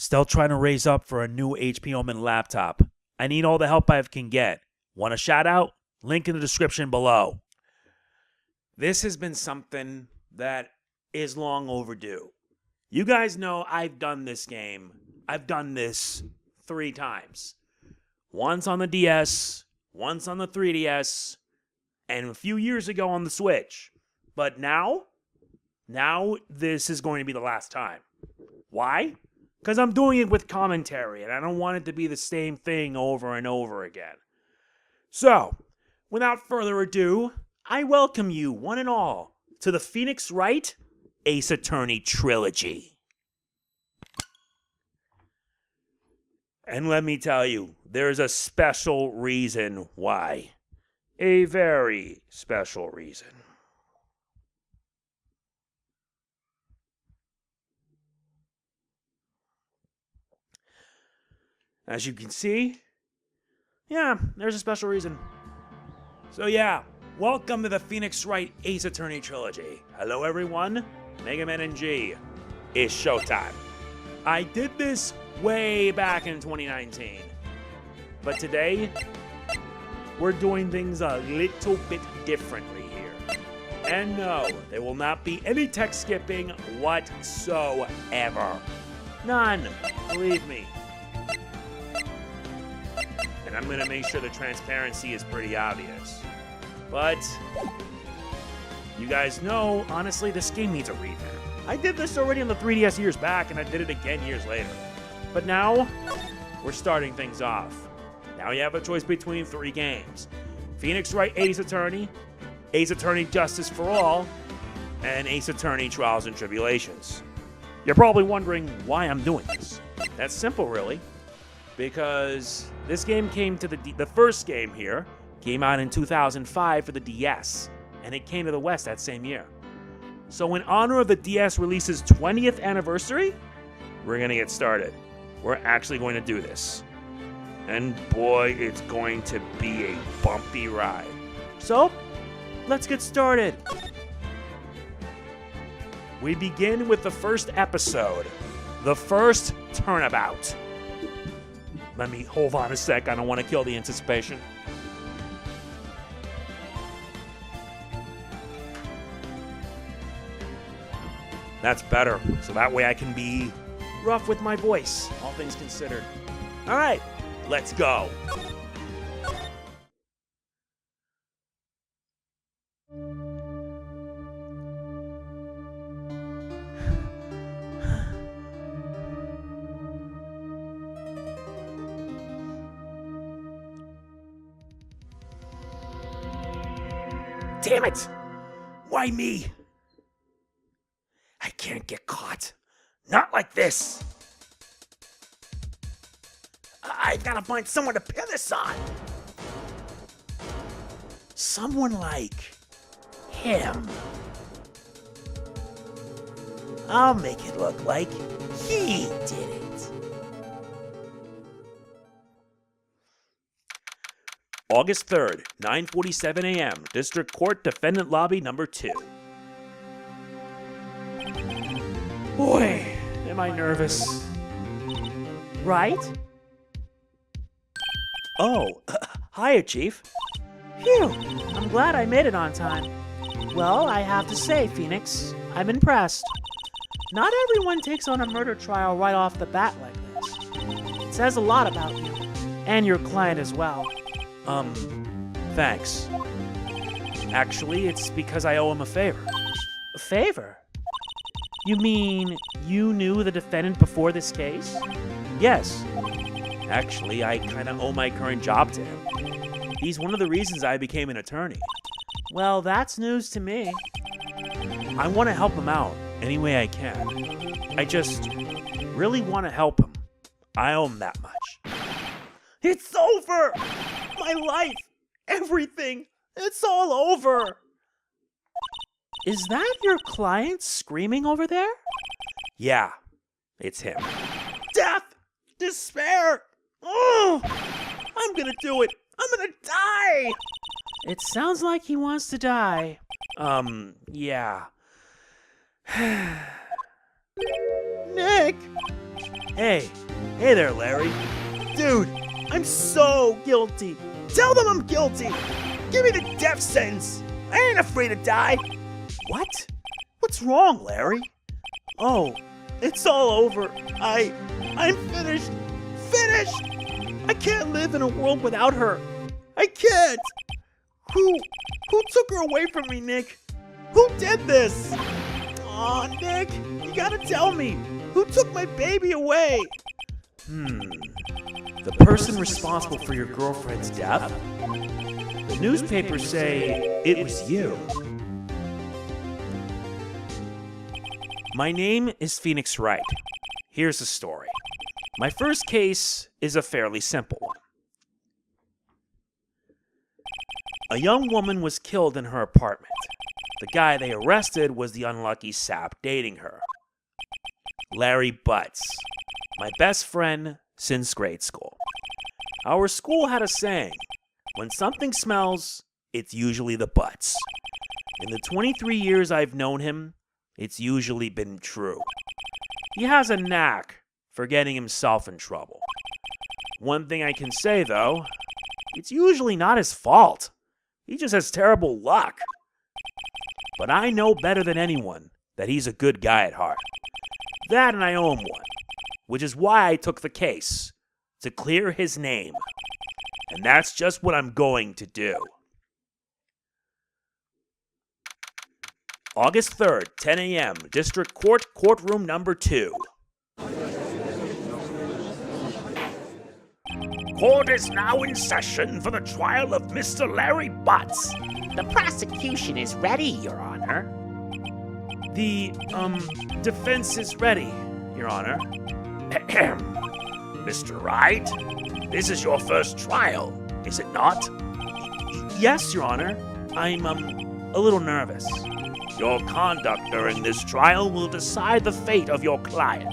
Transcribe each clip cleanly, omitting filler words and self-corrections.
Still trying to raise up for a new HP Omen laptop. I need all the help I can get. Want a shout out? Link in the description below. This has been something that is long overdue. You guys know I've done this game. I've done this 3 times. Once on the DS, once on the 3DS, and a few years ago on the Switch. But now this is going to be the last time. Why? Because I'm doing it with commentary, and I don't want it to be the same thing over and over again. So, without further ado, I welcome you, one and all, to the Phoenix Wright Ace Attorney Trilogy. And let me tell you, there's a special reason why. A very special reason. As you can see, yeah, there's a special reason. So yeah, welcome to the Phoenix Wright Ace Attorney Trilogy. Hello everyone, MegamanNG. It's showtime. I did this way back in 2019. But today, we're doing things a little bit differently here. And no, there will not be any text skipping whatsoever. None, believe me. And I'm gonna make sure the transparency is pretty obvious. But, you guys know, honestly, this game needs a revamp. I did this already on the 3DS years back, and I did it again years later. But now, we're starting things off. Now you have a choice between 3 games. Phoenix Wright Ace Attorney, Ace Attorney Justice for All, and Ace Attorney Trials and Tribulations. You're probably wondering why I'm doing this. That's simple, really. Because this game came to the first game here came out in 2005 for the DS, and it came to the West that same year. So in honor of the DS release's 20th anniversary, we're gonna get started. We're actually going to do this. And boy, it's going to be a bumpy ride. So, let's get started. We begin with the first episode, the first Turnabout. Let me hold on a sec, I don't want to kill the anticipation. That's better, so that way I can be rough with my voice, all things considered. All right, let's go. Damn it! Why me? I can't get caught. Not like this. I've got to find someone to pin this on. Someone like him. I'll make it look like he did it. August 3rd, 9:47 a.m. District Court Defendant Lobby number 2. Boy, am I nervous. Right? Oh, hiya, Chief. Phew, I'm glad I made it on time. Well, I have to say, Phoenix, I'm impressed. Not everyone takes on a murder trial right off the bat like this. It says a lot about you, and your client as well. Thanks. Actually, it's because I owe him a favor. A favor? You mean you knew the defendant before this case? Yes. Actually, I kind of owe my current job to him. He's one of the reasons I became an attorney. Well, that's news to me. I want to help him out any way I can. I just really want to help him. I owe him that much. It's over! My life! Everything! It's all over! Is that your client screaming over there? Yeah, it's him. Death! Despair! Oh! I'm gonna do it! I'm gonna die! It sounds like he wants to die. Yeah. Nick! Hey there, Larry. Dude, I'm so guilty. Tell them I'm guilty. Give me the death sentence. I ain't afraid to die. What? What's wrong, Larry? Oh, it's all over. I'm finished. Finished! I can't live in a world without her. I can't. Who took her away from me, Nick? Who did this? Aw, Nick, you gotta tell me. Who took my baby away? The person responsible for your girlfriend's death? The newspapers say it was you. My name is Phoenix Wright. Here's the story. My first case is a fairly simple one. A young woman was killed in her apartment. The guy they arrested was the unlucky sap dating her. Larry Butts, my best friend since grade school. Our school had a saying, when something smells, it's usually the butts. In the 23 years I've known him, it's usually been true. He has a knack for getting himself in trouble. One thing I can say, though, it's usually not his fault. He just has terrible luck. But I know better than anyone that he's a good guy at heart. That and I owe him one, which is why I took the case, to clear his name. And that's just what I'm going to do. August 3rd, 10 a.m., District Court, Courtroom Number 2. Court is now in session for the trial of Mr. Larry Butts. The prosecution is ready, Your Honor. The, defense is ready, Your Honor. Mr. Wright, this is your first trial, is it not? Yes, Your Honor. I'm, a little nervous. Your conduct during this trial will decide the fate of your client.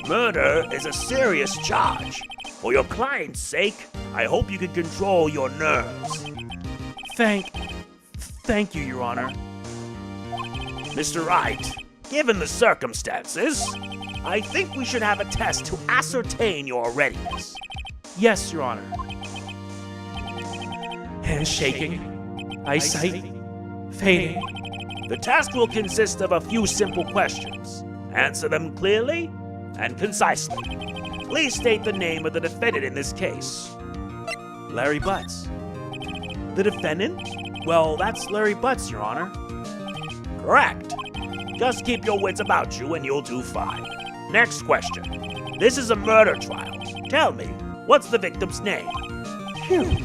Murder is a serious charge. For your client's sake, I hope you can control your nerves. Thank you, Your Honor. Mr. Wright, given the circumstances, I think we should have a test to ascertain your readiness. Yes, Your Honor. Hands shaking, eyesight fading. The test will consist of a few simple questions. Answer them clearly and concisely. Please state the name of the defendant in this case. Larry Butts. The defendant? Well, that's Larry Butts, Your Honor. Correct. Just keep your wits about you and you'll do fine. Next question. This is a murder trial. Tell me, what's the victim's name? Phew,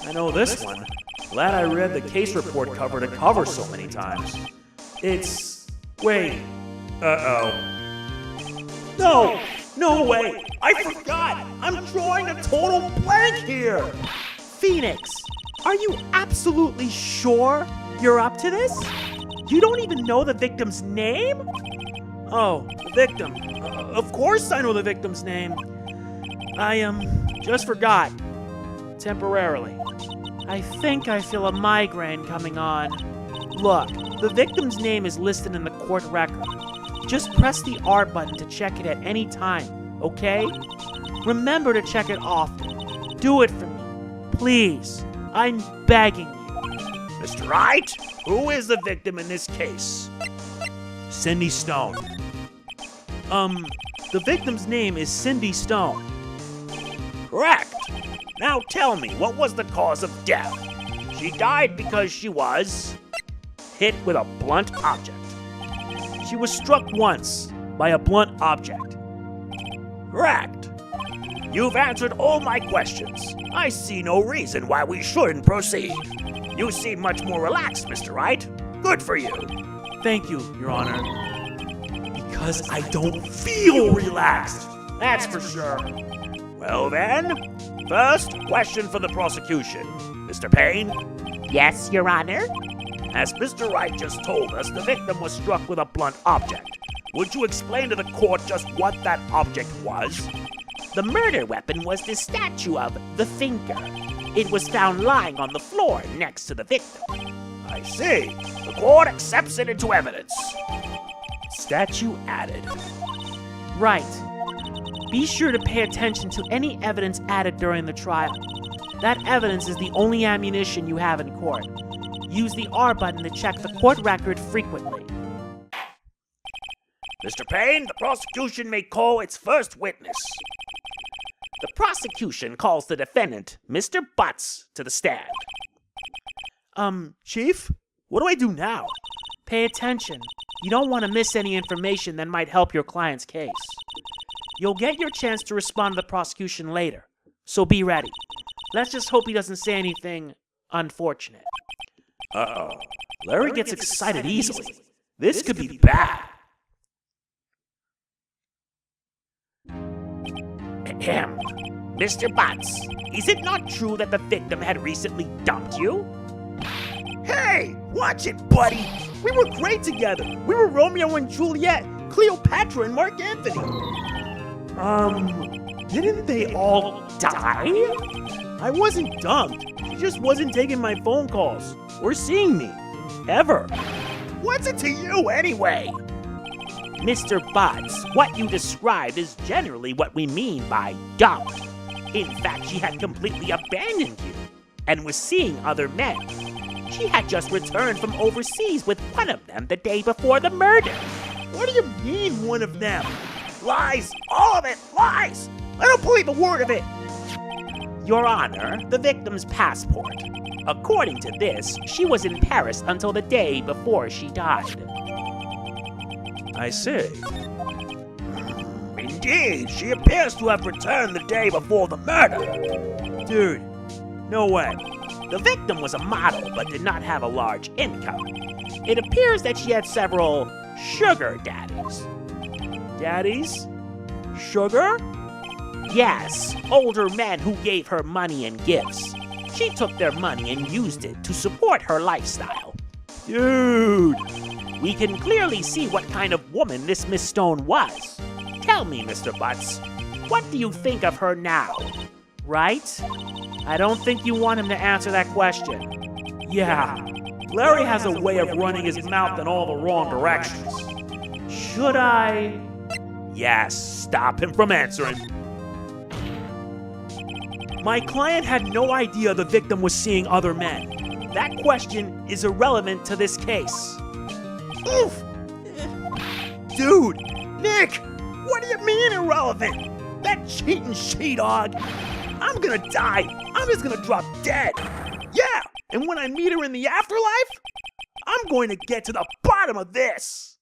I know this one. Glad I read the case report cover to cover so many times. It's... wait. Uh-oh. No way. I forgot. I'm drawing a total blank here. Phoenix, are you absolutely sure you're up to this? You don't even know the victim's name? Oh, the victim. Of course I know the victim's name. I, just forgot. Temporarily. I think I feel a migraine coming on. Look, the victim's name is listed in the court record. Just press the R button to check it at any time, okay? Remember to check it often. Do it for me, please. I'm begging you. Mr. Wright, who is the victim in this case? Cindy Stone. The victim's name is Cindy Stone. Correct. Now tell me, what was the cause of death? She died because she was hit with a blunt object. She was struck once by a blunt object. Correct. You've answered all my questions. I see no reason why we shouldn't proceed. You seem much more relaxed, Mr. Wright. Good for you. Thank you, Your Honor. Because I don't feel relaxed, that's for sure. Well then, first question for the prosecution. Mr. Payne? Yes, Your Honor? As Mr. Wright just told us, the victim was struck with a blunt object. Would you explain to the court just what that object was? The murder weapon was the statue of the Thinker. It was found lying on the floor next to the victim. I see. The court accepts it into evidence. Statue added. Right. Be sure to pay attention to any evidence added during the trial. That evidence is the only ammunition you have in court. Use the R button to check the court record frequently. Mr. Payne, the prosecution may call its first witness. The prosecution calls the defendant, Mr. Butts, to the stand. Chief? What do I do now? Pay attention. You don't want to miss any information that might help your client's case. You'll get your chance to respond to the prosecution later, so be ready. Let's just hope he doesn't say anything unfortunate. Uh-oh. Larry gets excited easily. This could be bad. Ahem. Mr. Butts, is it not true that the victim had recently dumped you? Hey, watch it, buddy. We were great together. We were Romeo and Juliet, Cleopatra and Mark Anthony. Didn't they all Die? I wasn't dumped. She just wasn't taking my phone calls or seeing me. Ever. What's it to you anyway? Mr. Butts, what you described is generally what we mean by dump. In fact, she had completely abandoned you and was seeing other men. She had just returned from overseas with one of them the day before the murder. What do you mean, one of them? Lies! All of it! Lies! I don't believe a word of it! Your Honor, the victim's passport. According to this, she was in Paris until the day before she died. I see. Indeed, she appears to have returned the day before the murder. Dude, no way. The victim was a model but did not have a large income. It appears that she had several sugar daddies. Daddies? Sugar? Yes, older men who gave her money and gifts. She took their money and used it to support her lifestyle. Dude! We can clearly see what kind of woman this Miss Stone was. Tell me, Mr. Butts, what do you think of her now? Right? I don't think you want him to answer that question. Yeah. Larry has a way of running his mouth in all the wrong directions. Should I? Yes, stop him from answering. My client had no idea the victim was seeing other men. That question is irrelevant to this case. Oof! Dude! Nick! What do you mean irrelevant? That cheating she-dog! I'm gonna die! I'm just gonna drop dead! Yeah! And when I meet her in the afterlife, I'm going to get to the bottom of this!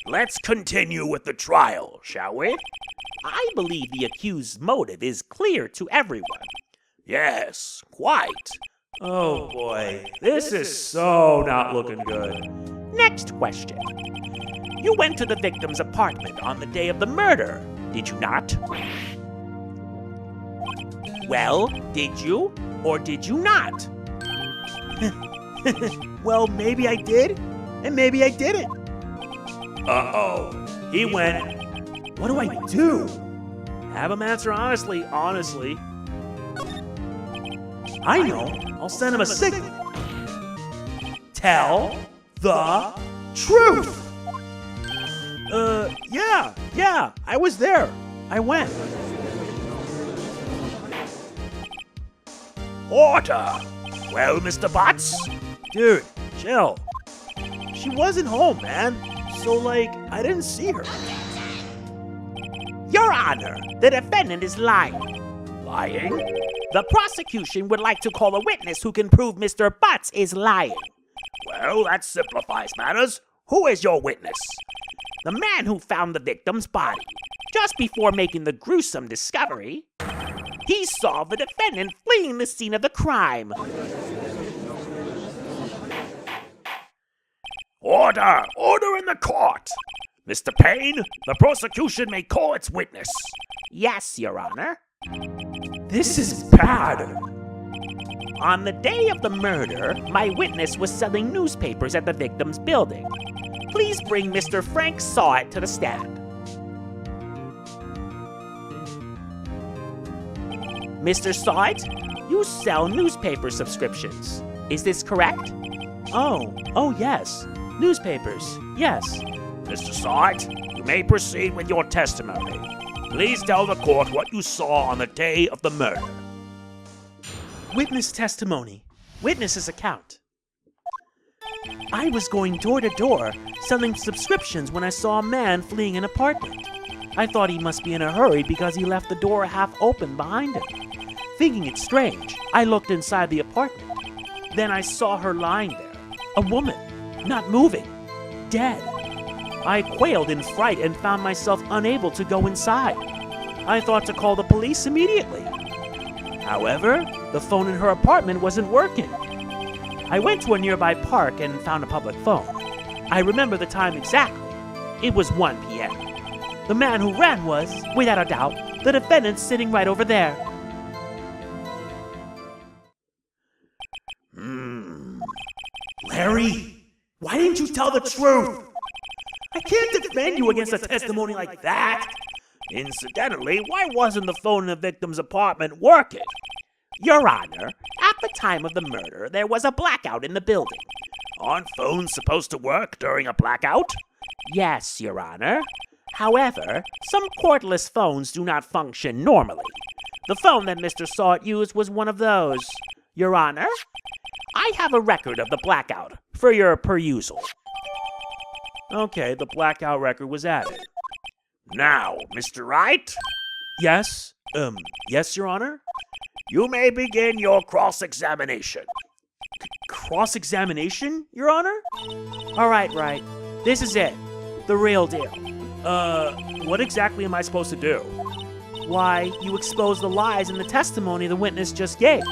Let's continue with the trial, shall we? I believe the accused's motive is clear to everyone. Yes, quite. Oh boy, this is so not looking good. Next question. You went to the victim's apartment on the day of the murder, did you not? Well, did you or did you not? Well, maybe I did, and maybe I didn't. Uh-oh. He went, what do I do? Have him answer honestly. I know. I'll send him a signal. Tell the truth. Yeah, I was there. I went. Order! Well, Mr. Butts? Dude, chill. She wasn't home, man. So, I didn't see her. Your Honor, the defendant is lying. Lying? The prosecution would like to call a witness who can prove Mr. Butts is lying. Well, that simplifies matters. Who is your witness? The man who found the victim's body. Just before making the gruesome discovery, he saw the defendant fleeing the scene of the crime. Order! Order in the court! Mr. Payne, the prosecution may call its witness. Yes, Your Honor. This is bad. On the day of the murder, my witness was selling newspapers at the victim's building. Please bring Mr. Frank Sawit to the stand. Mr. Sawit, you sell newspaper subscriptions. Is this correct? Oh, yes. Newspapers, yes. Mr. Sartre, you may proceed with your testimony. Please tell the court what you saw on the day of the murder. Witness testimony. Witness's account. I was going door to door, selling subscriptions when I saw a man fleeing an apartment. I thought he must be in a hurry because he left the door half open behind him. Thinking it strange, I looked inside the apartment. Then I saw her lying there, a woman, not moving, dead. I quailed in fright and found myself unable to go inside. I thought to call the police immediately. However, the phone in her apartment wasn't working. I went to a nearby park and found a public phone. I remember the time exactly. It was 1 p.m. The man who ran was, without a doubt, the defendant sitting right over there. Larry, why didn't you tell the truth? I can't defend you against a testimony like that. Incidentally, why wasn't the phone in the victim's apartment working? Your Honor, at the time of the murder, there was a blackout in the building. Aren't phones supposed to work during a blackout? Yes, Your Honor. However, some cordless phones do not function normally. The phone that Mr. Salt used was one of those. Your Honor, I have a record of the blackout for your perusal. Okay, the blackout record was added. Now, Mr. Wright? Yes? Yes, Your Honor? You may begin your cross-examination. Cross-examination, Your Honor? All right. This is it. The real deal. What exactly am I supposed to do? Why, you expose the lies in the testimony the witness just gave.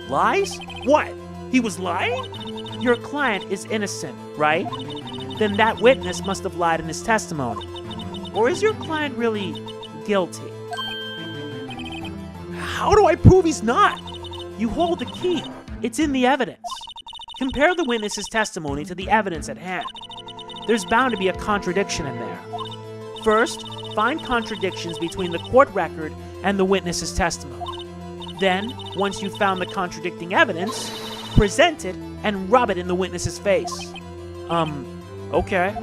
Lies? What? He was lying? Your client is innocent, right? Then that witness must have lied in his testimony. Or is your client really guilty? How do I prove he's not? You hold the key. It's in the evidence. Compare the witness's testimony to the evidence at hand. There's bound to be a contradiction in there. First, find contradictions between the court record and the witness's testimony. Then, once you've found the contradicting evidence, present it and rub it in the witness's face. Okay.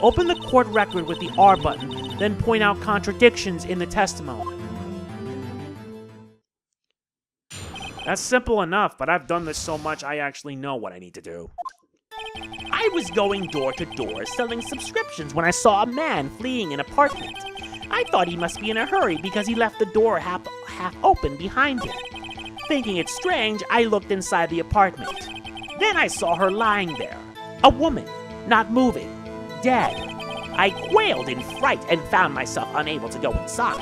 Open the court record with the R button, then point out contradictions in the testimony. That's simple enough, but I've done this so much I actually know what I need to do. I was going door to door selling subscriptions when I saw a man fleeing an apartment. I thought he must be in a hurry because he left the door half open behind him. Thinking it strange, I looked inside the apartment. Then I saw her lying there, a woman, not moving, dead. I quailed in fright and found myself unable to go inside.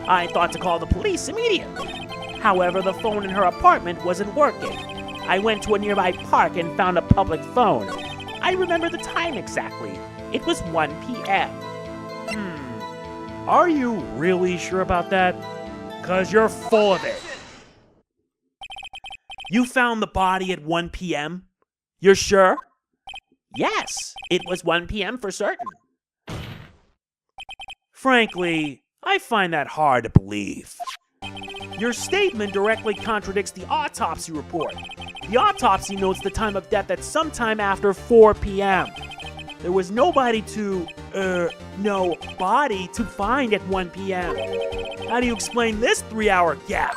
I thought to call the police immediately. However, the phone in her apartment wasn't working. I went to a nearby park and found a public phone. I remember the time exactly. It was 1 p.m. Are you really sure about that? 'Cause you're full of it. You found the body at 1 p.m.? You're sure? Yes, it was 1 p.m. for certain. Frankly, I find that hard to believe. Your statement directly contradicts the autopsy report. The autopsy notes the time of death at sometime after 4 p.m. There was no body to find at 1 p.m. How do you explain this 3-hour gap?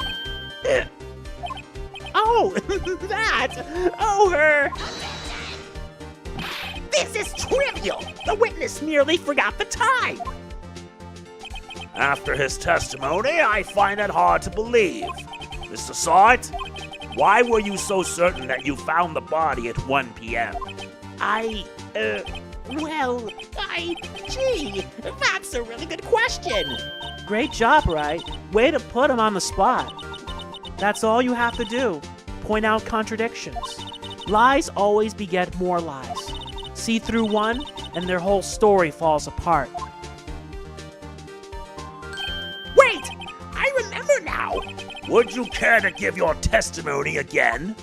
Oh, that! Oh, her! This is trivial! The witness merely forgot the time! After his testimony, I find it hard to believe. Mr. Sart, why were you so certain that you found the body at 1 p.m.? Gee, that's a really good question. Great job, Wright. Way to put him on the spot. That's all you have to do. Point out contradictions. Lies always beget more lies. See through one, and their whole story falls apart. Wait! I remember now! Would you care to give your testimony again?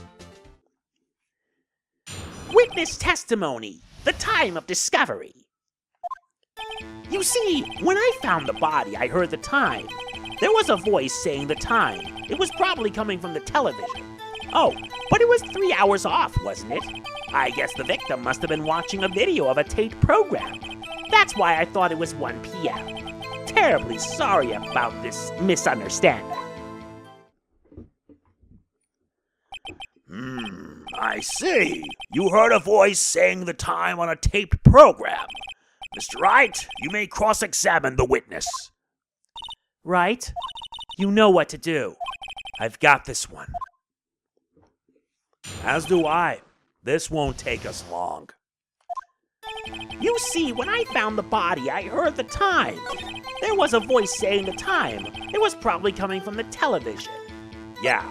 Witness testimony. The time of discovery. You see, when I found the body, I heard the time. There was a voice saying the time. It was probably coming from the television. Oh, but it was 3 hours off, wasn't it? I guess the victim must have been watching a video of a taped program. That's why I thought it was 1 p.m. Terribly sorry about this misunderstanding. I see. You heard a voice saying the time on a taped program. Mr. Wright, you may cross-examine the witness. Right? You know what to do. I've got this one. As do I. This won't take us long. You see, when I found the body, I heard the time. There was a voice saying the time. It was probably coming from the television. Yeah,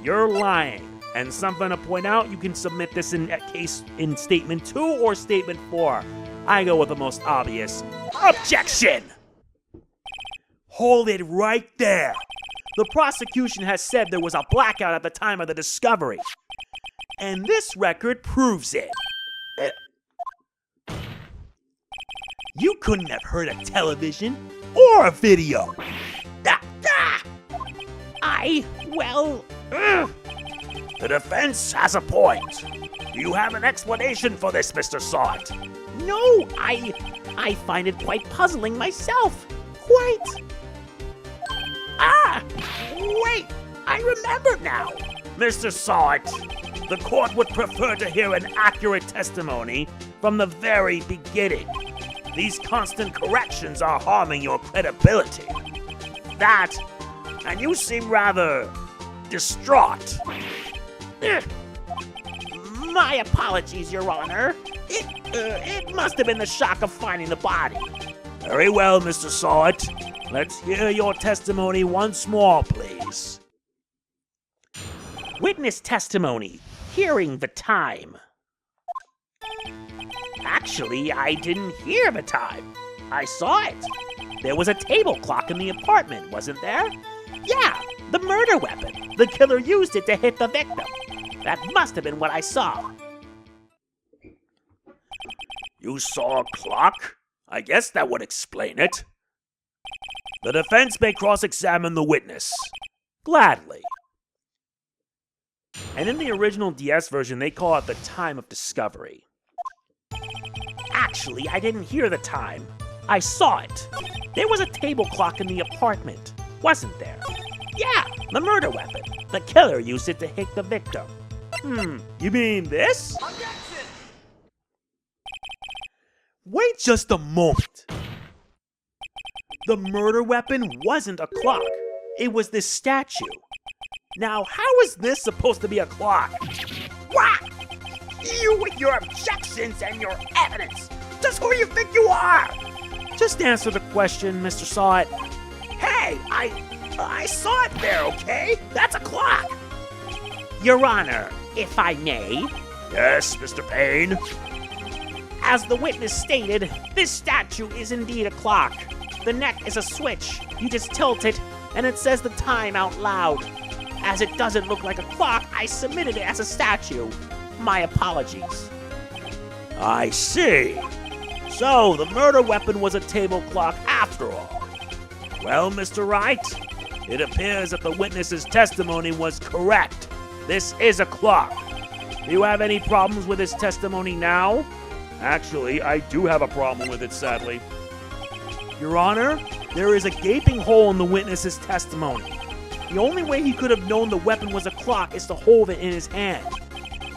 you're lying. And something to point out, you can submit this in case in statement 2 or statement 4. I go with the most obvious. Objection! Hold it right there. The prosecution has said there was a blackout at the time of the discovery. And this record proves it. You couldn't have heard a television or a video. The defense has a point. Do you have an explanation for this, Mr. Salt? No, I find it quite puzzling myself. Quite. Wait, I remember now. Mr. Salt, the court would prefer to hear an accurate testimony from the very beginning. These constant corrections are harming your credibility. That, and you seem rather distraught. My apologies, Your Honor. It must have been the shock of finding the body. Very well, Mr. Salt. Let's hear your testimony once more, please. Witness testimony. Hearing the time. Actually, I didn't hear the time. I saw it. There was a table clock in the apartment, wasn't there? Yeah, the murder weapon. The killer used it to hit the victim. That must have been what I saw. You saw a clock? I guess that would explain it. The defense may cross-examine the witness. Gladly. And in the original DS version, they call it the time of discovery. Actually, I didn't hear the time. I saw it. There was a table clock in the apartment, wasn't there? Yeah, the murder weapon. The killer used it to hit the victim. You mean this? Wait just a moment. The murder weapon wasn't a clock. It was this statue. Now, how is this supposed to be a clock? What? You with your objections and your evidence. Just who you think you are? Just answer the question, Mr. Salt. Hey, I saw it there, okay? That's a clock. Your Honor, if I may. Yes, Mr. Payne. As the witness stated, this statue is indeed a clock. The neck is a switch. You just tilt it, and it says the time out loud. As it doesn't look like a clock, I submitted it as a statue. My apologies. I see. So, the murder weapon was a table clock after all. Well, Mr. Wright, it appears that the witness's testimony was correct. This is a clock. Do you have any problems with his testimony now? Actually, I do have a problem with it, sadly. Your Honor, there is a gaping hole in the witness's testimony. The only way he could have known the weapon was a clock is to hold it in his hand.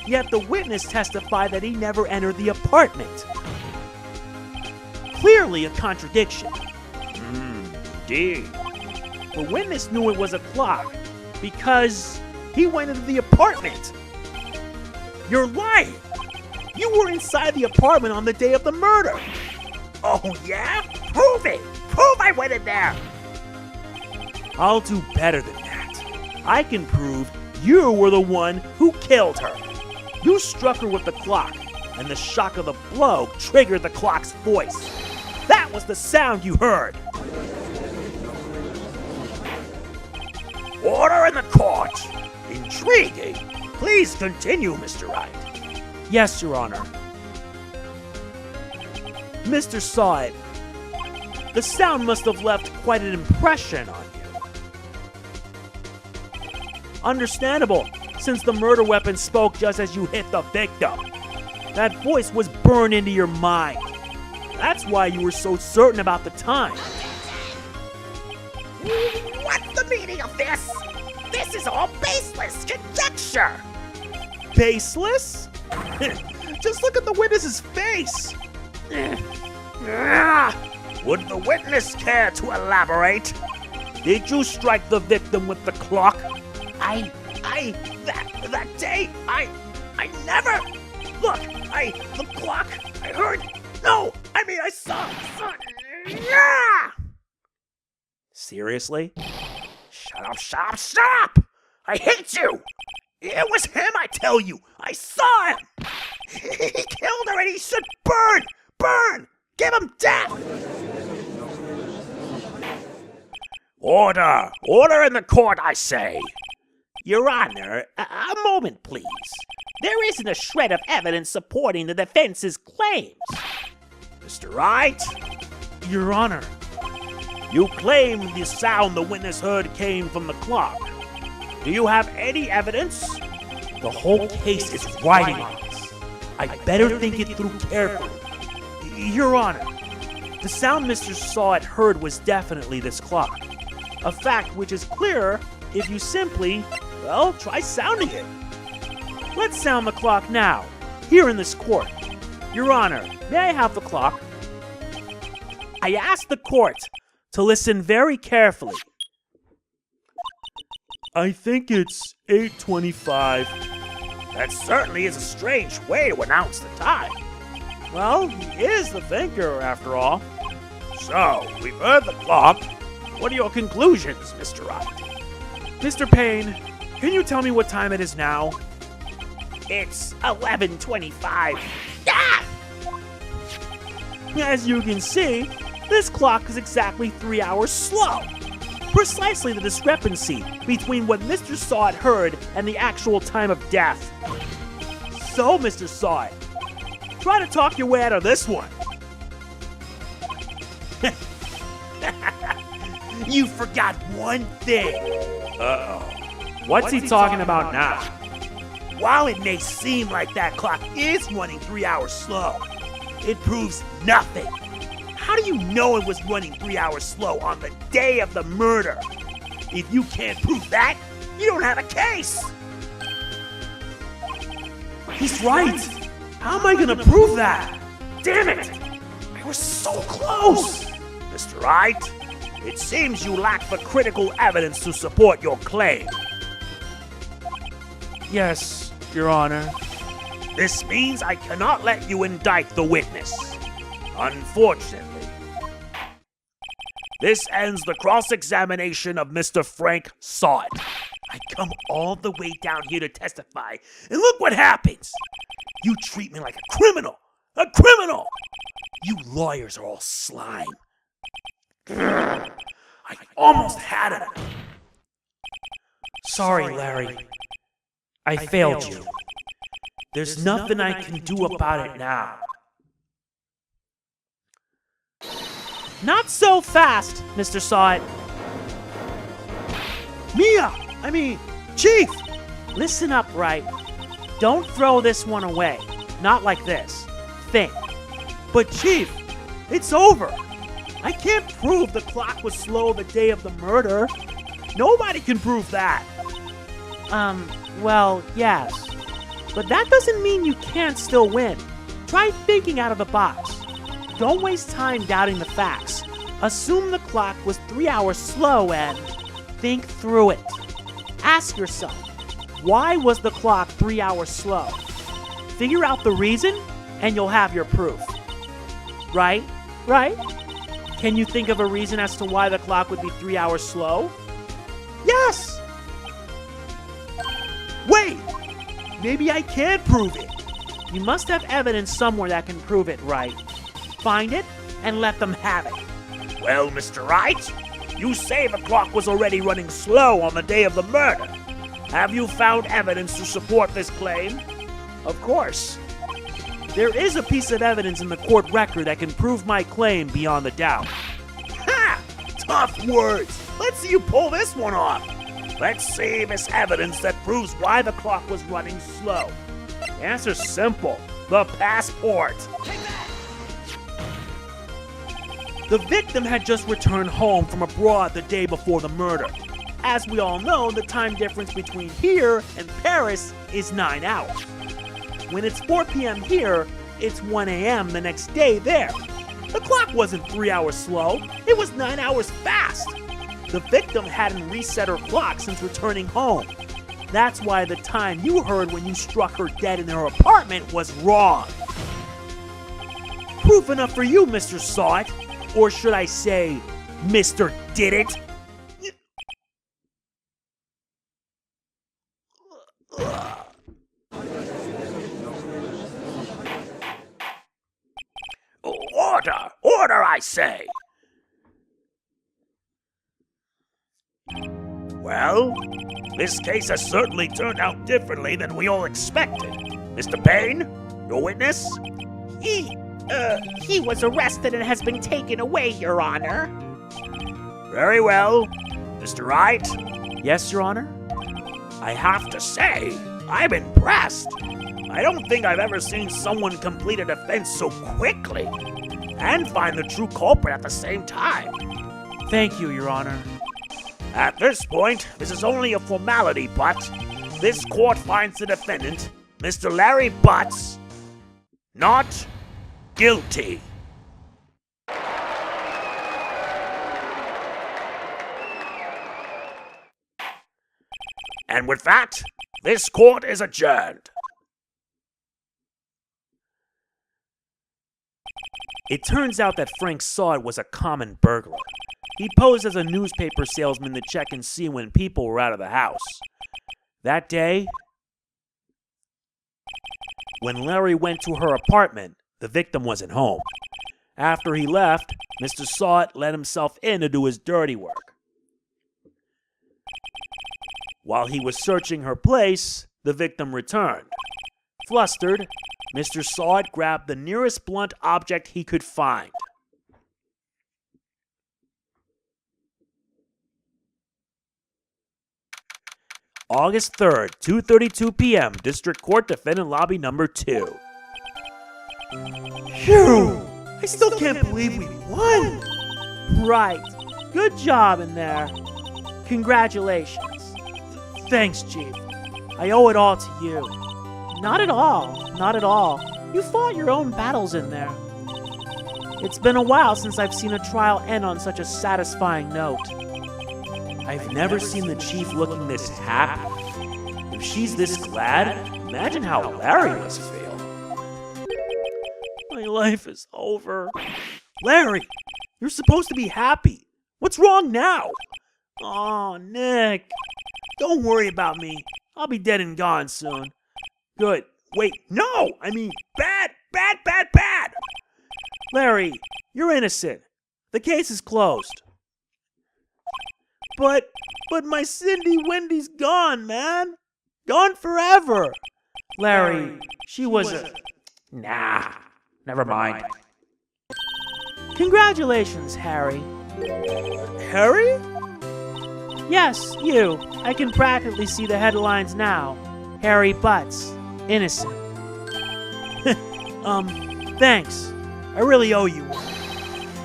Yet the witness testified that he never entered the apartment. Clearly a contradiction. Indeed. The witness knew it was a clock because he went into the apartment. You're lying. You were inside the apartment on the day of the murder. Oh, yeah? Prove it! Prove I went in there! I'll do better than that. I can prove you were the one who killed her. You struck her with the clock, and the shock of the blow triggered the clock's voice. That was the sound you heard. Order in the court. Intriguing. Please continue, Mr. Wright. Yes, Your Honor. Mr. Salt, the sound must have left quite an impression on you. Understandable, since the murder weapon spoke just as you hit the victim. That voice was burned into your mind. That's why you were so certain about the time. What's the meaning of this? This is all baseless conjecture! Baseless? Just look at the witness's face. Would the witness care to elaborate? Did you strike the victim with the clock? That day, I never, look, the clock, I heard, no, I mean, I saw, yeah! Seriously? Shut up! I hate you! It was him, I tell you! I saw him! He killed her and he should burn! Burn! Give him death! Order! Order in the court, I say! Your Honor, a moment, please. There isn't a shred of evidence supporting the defense's claims. Mr. Wright, Your Honor. you claim the sound the witness heard came from the clock. Do you have any evidence? The whole case is riding on this. I better think it through carefully. Your Honor, the sound Mr. Sawit heard was definitely this clock. A fact which is clearer if you simply, well, try sounding it. Let's sound the clock now, here in this court. Your Honor, may I have the clock? I ask the court to listen very carefully. I think it's 8:25. That certainly is a strange way to announce the time. Well, he is the thinker, after all. So, we've heard the clock. What are your conclusions, Mr. Wright? Mr. Payne, can you tell me what time it is now? It's 11:25. Ah! As you can see, this clock is exactly 3 hours slow. Precisely the discrepancy between what Mr. Sawit heard and the actual time of death. So, Mr. Sawit, try to talk your way out of this one. You forgot one thing. Uh-oh. What's he talking about now? While it may seem like that clock is running 3 hours slow, it proves nothing. How do you know it was running 3 hours slow on the day of the murder? If you can't prove that, you don't have a case. He's right. How am I gonna prove that? Damn it! I was so close. Mr. Wright, it seems you lack the critical evidence to support your claim. Yes, Your Honor. This means I cannot let you indict the witness. Unfortunately. This ends the cross-examination of Mr. Frank Sawit. I come all the way down here to testify, and look what happens. You treat me like a criminal. A criminal! You lawyers are all slime. I almost had it. Sorry, Larry. I failed you. There's nothing I can do about it now. Not so fast, Mr. Sawit. Chief! Listen up, Wright. Don't throw this one away. Not like this. Think. But Chief, it's over. I can't prove the clock was slow the day of the murder. Nobody can prove that. Well, yes. But that doesn't mean you can't still win. Try thinking out of the box. Don't waste time doubting the facts. Assume the clock was 3 hours slow and think through it. Ask yourself, why was the clock 3 hours slow? Figure out the reason, and you'll have your proof. Right? Right? Can you think of a reason as to why the clock would be 3 hours slow? Yes! Wait! Maybe I can prove it. You must have evidence somewhere that can prove it, right? Find it, and let them have it. Well, Mr. Wright, you say the clock was already running slow on the day of the murder. Have you found evidence to support this claim? Of course. There is a piece of evidence in the court record that can prove my claim beyond a doubt. Ha! Tough words. Let's see you pull this one off. Let's see this evidence that proves why the clock was running slow. The answer's simple. The passport. The victim had just returned home from abroad the day before the murder. As we all know, the time difference between here and Paris is 9 hours. When it's 4 p.m. here, it's 1 a.m. the next day there. The clock wasn't 3 hours slow, it was 9 hours fast. The victim hadn't reset her clock since returning home. That's why the time you heard when you struck her dead in her apartment was wrong. Proof enough for you, Mr. Saw It. Or should I say, Mr. Did It? Order! Order, I say! Well, this case has certainly turned out differently than we all expected. Mr. Payne, your witness? He was arrested and has been taken away, Your Honor. Very well. Mr. Wright? Yes, Your Honor? I have to say, I'm impressed. I don't think I've ever seen someone complete a defense so quickly and find the true culprit at the same time. Thank you, Your Honor. At this point, this is only a formality, but this court finds the defendant, Mr. Larry Butts, not guilty. And with that, this court is adjourned. It turns out that Frank Saw It was a common burglar. He posed as a newspaper salesman to check and see when people were out of the house. That day, when Larry went to her apartment, the victim wasn't home. After he left, Mr. Saw It let himself in to do his dirty work. While he was searching her place, the victim returned. Flustered, Mr. Saw It grabbed the nearest blunt object he could find. August 3rd, 2:32 p.m., District Court, Defendant Lobby Number 2. Phew! I still can't believe we won! Right. Good job in there. Congratulations. Thanks, Chief. I owe it all to you. Not at all. Not at all. You fought your own battles in there. It's been a while since I've seen a trial end on such a satisfying note. I've never seen the Chief looking this happy. If she's this glad, imagine how Larry must feel. My life is over. Larry, you're supposed to be happy. What's wrong now? Oh, Nick. Don't worry about me. I'll be dead and gone soon. Good. Wait, no! I mean, bad! Larry, you're innocent. The case is closed. But my Cindy Wendy's gone, man. Gone forever. Larry, she was a... Nah, never mind. Congratulations, Harry. Harry? Yes, you. I can practically see the headlines now. Harry Butts. Innocent. Thanks. I really owe you one.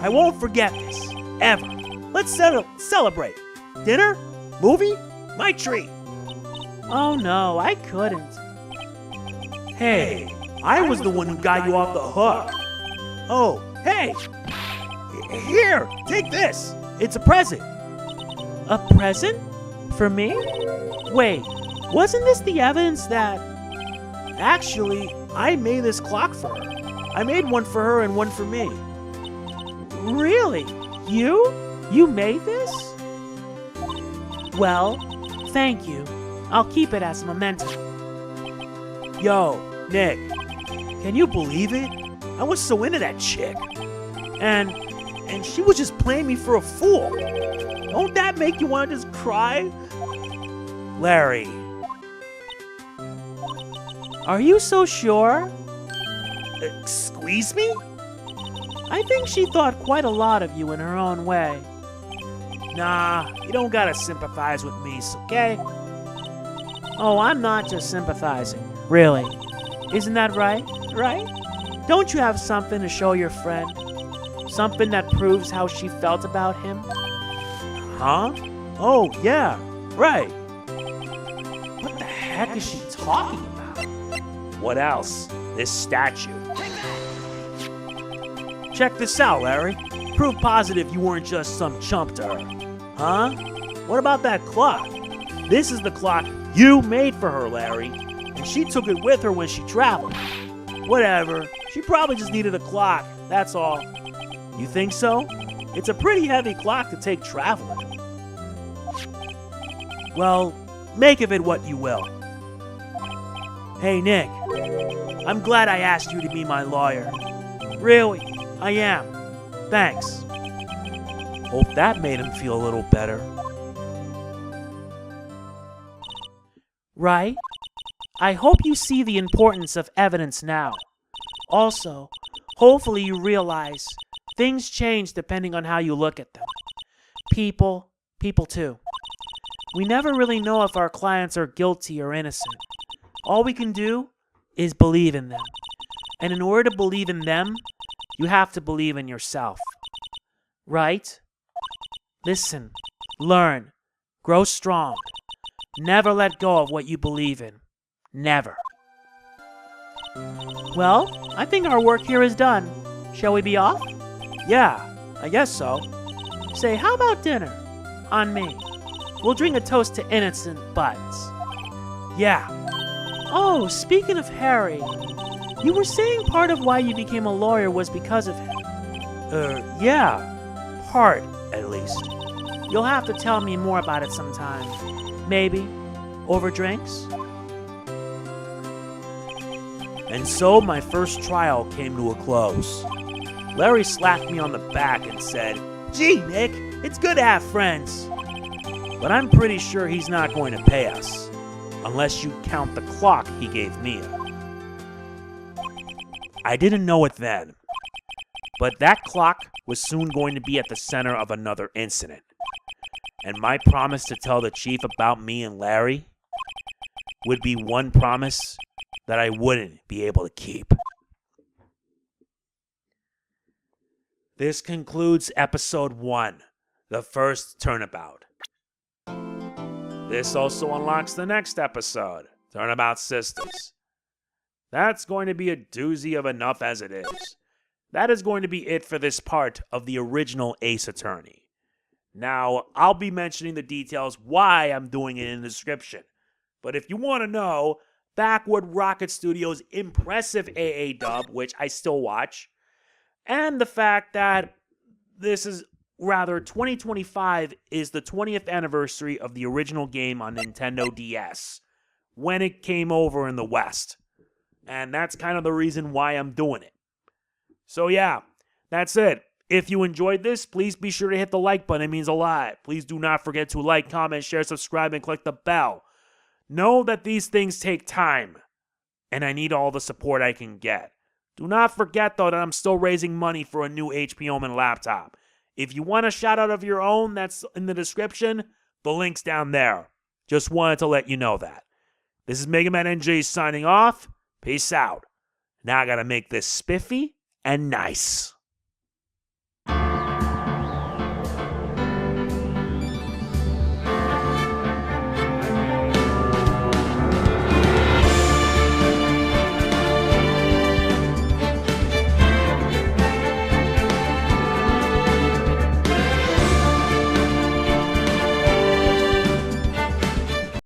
I won't forget this. Ever. Let's celebrate. Dinner? Movie? My treat. Oh no, I couldn't. Hey, I was the one who got you off the hook. Oh, hey. Here, take this. It's a present. A present? For me? Wait, wasn't this the evidence that... Actually, I made this clock for her. I made one for her and one for me. Really? You? You made this? Well, thank you. I'll keep it as a memento. Yo, Nick, can you believe it? I was so into that chick. And she was just playing me for a fool. Don't that make you want to just cry? Larry. Are you so sure? Squeeze me? I think she thought quite a lot of you in her own way. Nah, you don't gotta sympathize with me, okay? Oh, I'm not just sympathizing. Really. Isn't that right? Right? Don't you have something to show your friend? Something that proves how she felt about him? Huh? Oh, yeah, right. What the heck is she talking about? What else? This statue. Check this out, Larry. Proof positive you weren't just some chump to her. Huh? What about that clock? This is the clock you made for her, Larry. And she took it with her when she traveled. Whatever. She probably just needed a clock, that's all. You think so? It's a pretty heavy clock to take traveling. Well, make of it what you will. Hey, Nick. I'm glad I asked you to be my lawyer. Really, I am. Thanks. Hope that made him feel a little better. Right? I hope you see the importance of evidence now. Also, hopefully you realize things change depending on how you look at them. People too. We never really know if our clients are guilty or innocent. All we can do is believe in them. And in order to believe in them, you have to believe in yourself. Right? Listen, learn, grow strong. Never let go of what you believe in. Never. Well, I think our work here is done. Shall we be off? Yeah, I guess so. Say, how about dinner? On me. We'll drink a toast to innocent buds. Yeah. Oh, speaking of Harry, you were saying part of why you became a lawyer was because of him. Yeah. Part, at least. You'll have to tell me more about it sometime. Maybe over drinks? And so my first trial came to a close. Larry slapped me on the back and said, "Gee, Nick, it's good to have friends. But I'm pretty sure he's not going to pay us, unless you count the clock he gave Mia." I didn't know it then, but that clock was soon going to be at the center of another incident. And my promise to tell the chief about me and Larry would be one promise that I wouldn't be able to keep. This concludes episode 1, the first Turnabout. This also unlocks the next episode, Turnabout Sisters. That's going to be a doozy of enough as it is. That is going to be it for this part of the original Ace Attorney. Now, I'll be mentioning the details why I'm doing it in the description. But if you want to know, Backwood Rocket Studios' impressive AA dub, which I still watch, and the fact that 2025 is the 20th anniversary of the original game on Nintendo DS, when it came over in the West. And that's kind of the reason why I'm doing it. So yeah, that's it. If you enjoyed this, please be sure to hit the like button. It means a lot. Please do not forget to like, comment, share, subscribe, and click the bell. Know that these things take time, and I need all the support I can get. Do not forget, though, that I'm still raising money for a new HP Omen laptop. If you want a shout out of your own, that's in the description. The link's down there. Just wanted to let you know that. This is MegamanNG signing off. Peace out. Now I gotta make this spiffy and nice.